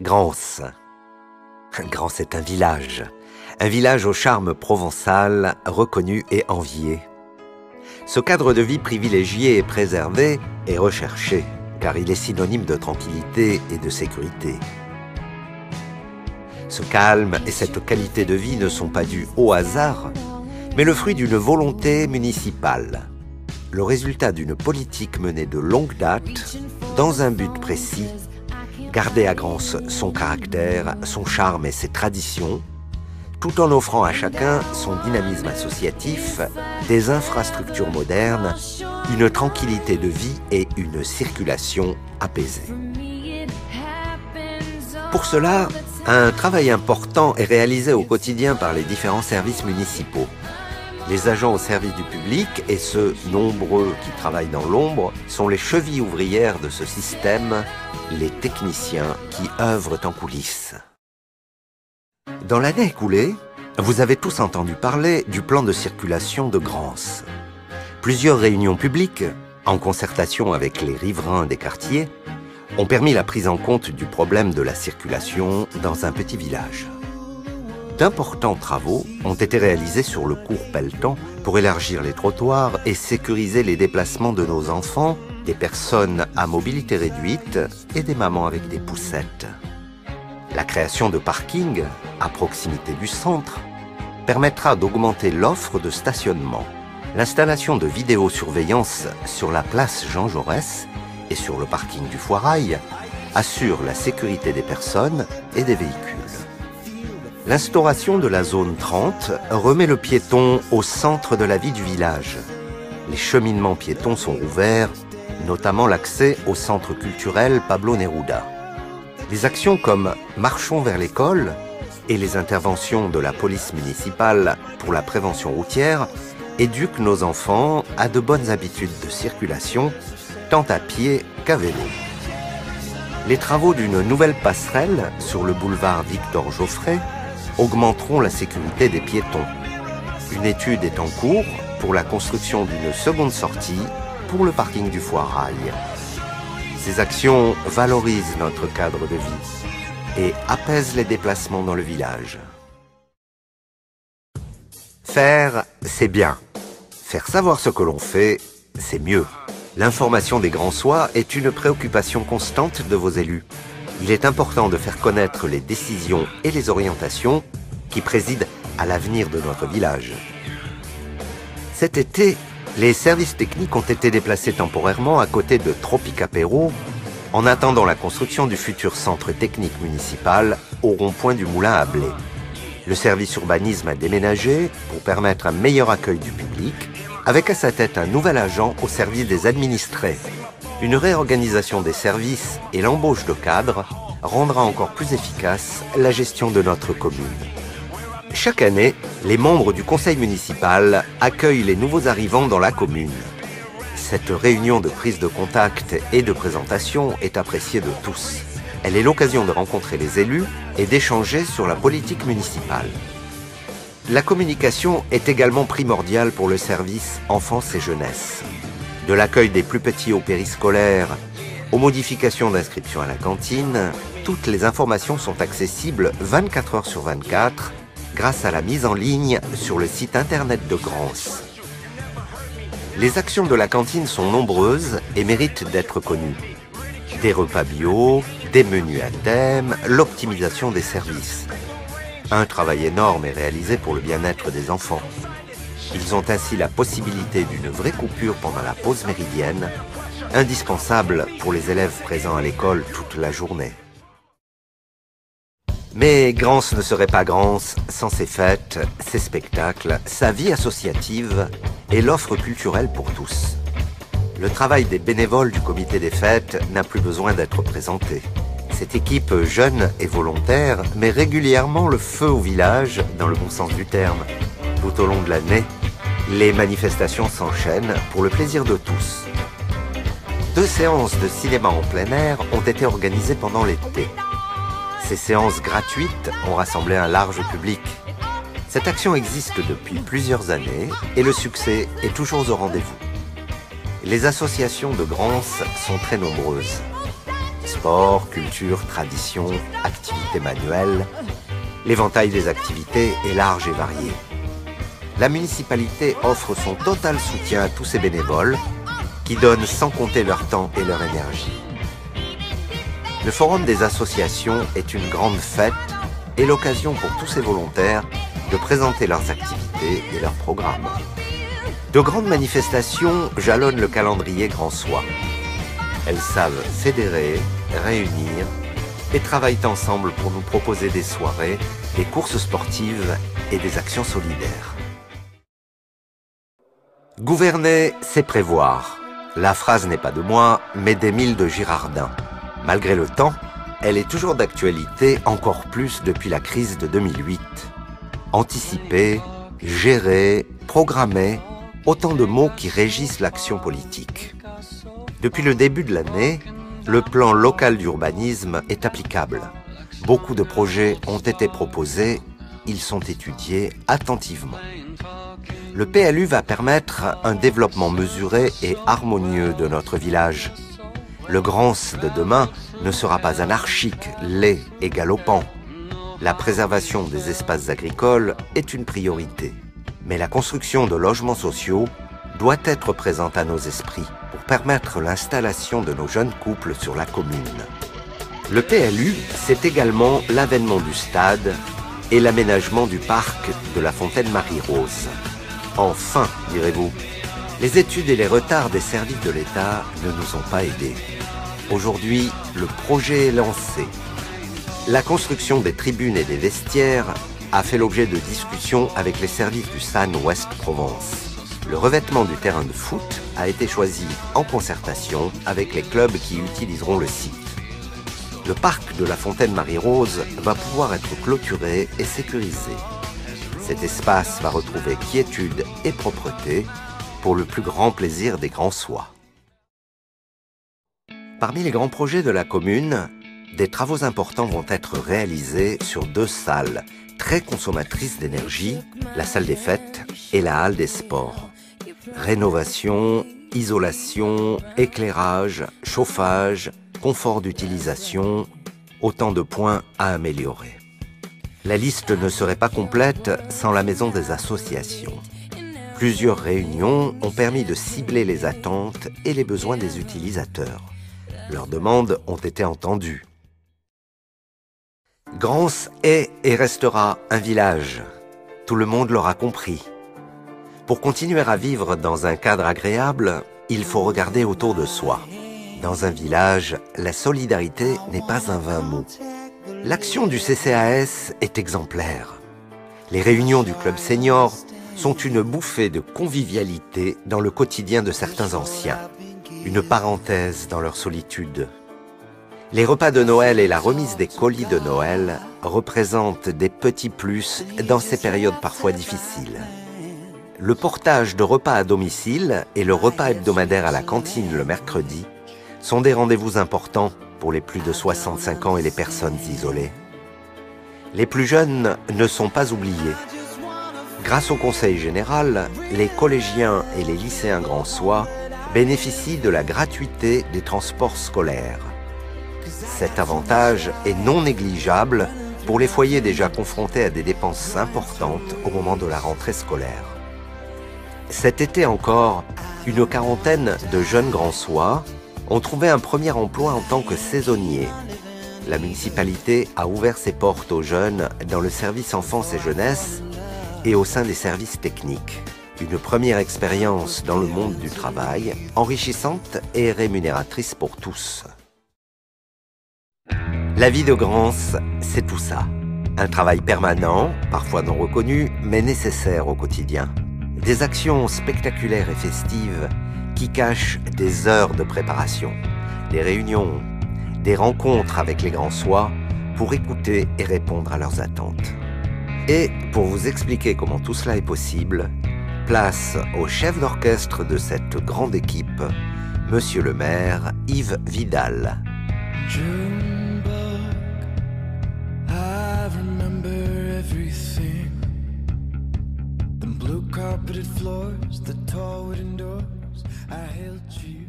Grance. Grance est un village au charme provençal, reconnu et envié. Ce cadre de vie privilégié et préservé est recherché, car il est synonyme de tranquillité et de sécurité. Ce calme et cette qualité de vie ne sont pas dus au hasard, mais le fruit d'une volonté municipale, le résultat d'une politique menée de longue date, dans un but précis: garder à Grance son caractère, son charme et ses traditions, tout en offrant à chacun son dynamisme associatif, des infrastructures modernes, une tranquillité de vie et une circulation apaisée. Pour cela, un travail important est réalisé au quotidien par les différents services municipaux. Les agents au service du public et ceux nombreux qui travaillent dans l'ombre sont les chevilles ouvrières de ce système, les techniciens qui œuvrent en coulisses. Dans l'année écoulée, vous avez tous entendu parler du plan de circulation de Grance. Plusieurs réunions publiques, en concertation avec les riverains des quartiers, ont permis la prise en compte du problème de la circulation dans un petit village. D'importants travaux ont été réalisés sur le cours Pelletan pour élargir les trottoirs et sécuriser les déplacements de nos enfants, des personnes à mobilité réduite et des mamans avec des poussettes. La création de parkings à proximité du centre permettra d'augmenter l'offre de stationnement. L'installation de vidéosurveillance sur la place Jean Jaurès et sur le parking du Foirail assure la sécurité des personnes et des véhicules. L'instauration de la zone 30 remet le piéton au centre de la vie du village. Les cheminements piétons sont ouverts, notamment l'accès au centre culturel Pablo Neruda. Les actions comme Marchons vers l'école et les interventions de la police municipale pour la prévention routière éduquent nos enfants à de bonnes habitudes de circulation, tant à pied qu'à vélo. Les travaux d'une nouvelle passerelle sur le boulevard Victor Geoffrey augmenteront la sécurité des piétons. Une étude est en cours pour la construction d'une seconde sortie pour le parking du Foirail. Ces actions valorisent notre cadre de vie et apaisent les déplacements dans le village. Faire, c'est bien. Faire savoir ce que l'on fait, c'est mieux. L'information des Grançois est une préoccupation constante de vos élus. Il est important de faire connaître les décisions et les orientations qui président à l'avenir de notre village. Cet été, les services techniques ont été déplacés temporairement à côté de Tropicapéro en attendant la construction du futur centre technique municipal au rond-point du Moulin à Blé. Le service urbanisme a déménagé pour permettre un meilleur accueil du public, avec à sa tête un nouvel agent au service des administrés. Une réorganisation des services et l'embauche de cadres rendra encore plus efficace la gestion de notre commune. Chaque année, les membres du conseil municipal accueillent les nouveaux arrivants dans la commune. Cette réunion de prise de contact et de présentation est appréciée de tous. Elle est l'occasion de rencontrer les élus et d'échanger sur la politique municipale. La communication est également primordiale pour le service enfance et jeunesse. De l'accueil des plus petits au périscolaire, aux modifications d'inscription à la cantine, toutes les informations sont accessibles 24 heures sur 24 grâce à la mise en ligne sur le site internet de Grance. Les actions de la cantine sont nombreuses et méritent d'être connues. Des repas bio, des menus à thème, l'optimisation des services. Un travail énorme est réalisé pour le bien-être des enfants. Ils ont ainsi la possibilité d'une vraie coupure pendant la pause méridienne, indispensable pour les élèves présents à l'école toute la journée. Mais Grance ne serait pas Grance sans ses fêtes, ses spectacles, sa vie associative et l'offre culturelle pour tous. Le travail des bénévoles du comité des fêtes n'a plus besoin d'être présenté. Cette équipe jeune et volontaire met régulièrement le feu au village, dans le bon sens du terme. Tout au long de l'année, les manifestations s'enchaînent pour le plaisir de tous. 2 séances de cinéma en plein air ont été organisées pendant l'été. Ces séances gratuites ont rassemblé un large public. Cette action existe depuis plusieurs années et le succès est toujours au rendez-vous. Les associations de Grance sont très nombreuses. Sport, culture, tradition, activités. activités manuelles, l'éventail des activités est large et varié. La municipalité offre son total soutien à tous ces bénévoles qui donnent sans compter leur temps et leur énergie. Le Forum des associations est une grande fête et l'occasion pour tous ces volontaires de présenter leurs activités et leurs programmes. De grandes manifestations jalonnent le calendrier Grand-Sois. Elles savent fédérer, réunir et travaillent ensemble pour nous proposer des soirées, des courses sportives et des actions solidaires. Gouverner, c'est prévoir. La phrase n'est pas de moi, mais d'Émile de Girardin. Malgré le temps, elle est toujours d'actualité, encore plus depuis la crise de 2008. Anticiper, gérer, programmer, autant de mots qui régissent l'action politique. Depuis le début de l'année, le plan local d'urbanisme est applicable. Beaucoup de projets ont été proposés, ils sont étudiés attentivement. Le PLU va permettre un développement mesuré et harmonieux de notre village. Le Grance de demain ne sera pas anarchique, laid et galopant. La préservation des espaces agricoles est une priorité. Mais la construction de logements sociaux doit être présente à nos esprits pour permettre l'installation de nos jeunes couples sur la commune. Le PLU, c'est également l'avènement du stade et l'aménagement du parc de la Fontaine Marie-Rose. Enfin, direz-vous, les études et les retards des services de l'État ne nous ont pas aidés. Aujourd'hui, le projet est lancé. La construction des tribunes et des vestiaires a fait l'objet de discussions avec les services du SAN Ouest Provence. Le revêtement du terrain de foot a été choisi en concertation avec les clubs qui utiliseront le site. Le parc de la Fontaine Marie-Rose va pouvoir être clôturé et sécurisé. Cet espace va retrouver quiétude et propreté pour le plus grand plaisir des Grandsois. Parmi les grands projets de la commune, des travaux importants vont être réalisés sur 2 salles très consommatrices d'énergie, la salle des fêtes et la halle des sports. Rénovation, isolation, éclairage, chauffage, confort d'utilisation, autant de points à améliorer. La liste ne serait pas complète sans la maison des associations. Plusieurs réunions ont permis de cibler les attentes et les besoins des utilisateurs. Leurs demandes ont été entendues. Grance est et restera un village. Tout le monde l'aura compris. Pour continuer à vivre dans un cadre agréable, il faut regarder autour de soi. Dans un village, la solidarité n'est pas un vain mot. L'action du CCAS est exemplaire. Les réunions du club senior sont une bouffée de convivialité dans le quotidien de certains anciens. Une parenthèse dans leur solitude. Les repas de Noël et la remise des colis de Noël représentent des petits plus dans ces périodes parfois difficiles. Le portage de repas à domicile et le repas hebdomadaire à la cantine le mercredi sont des rendez-vous importants pour les plus de 65 ans et les personnes isolées. Les plus jeunes ne sont pas oubliés. Grâce au Conseil général, les collégiens et les lycéens grandsois bénéficient de la gratuité des transports scolaires. Cet avantage est non négligeable pour les foyers déjà confrontés à des dépenses importantes au moment de la rentrée scolaire. Cet été encore, une quarantaine de jeunes grandsois ont trouvé un premier emploi en tant que saisonniers. La municipalité a ouvert ses portes aux jeunes dans le service enfance et jeunesse et au sein des services techniques. Une première expérience dans le monde du travail, enrichissante et rémunératrice pour tous. La vie de Grance, c'est tout ça. Un travail permanent, parfois non reconnu, mais nécessaire au quotidien. Des actions spectaculaires et festives qui cachent des heures de préparation, des réunions, des rencontres avec les Grandsois pour écouter et répondre à leurs attentes. Et pour vous expliquer comment tout cela est possible, place au chef d'orchestre de cette grande équipe, Monsieur le maire Yves Vidal. Carpeted floors, the tall wooden doors, I held you.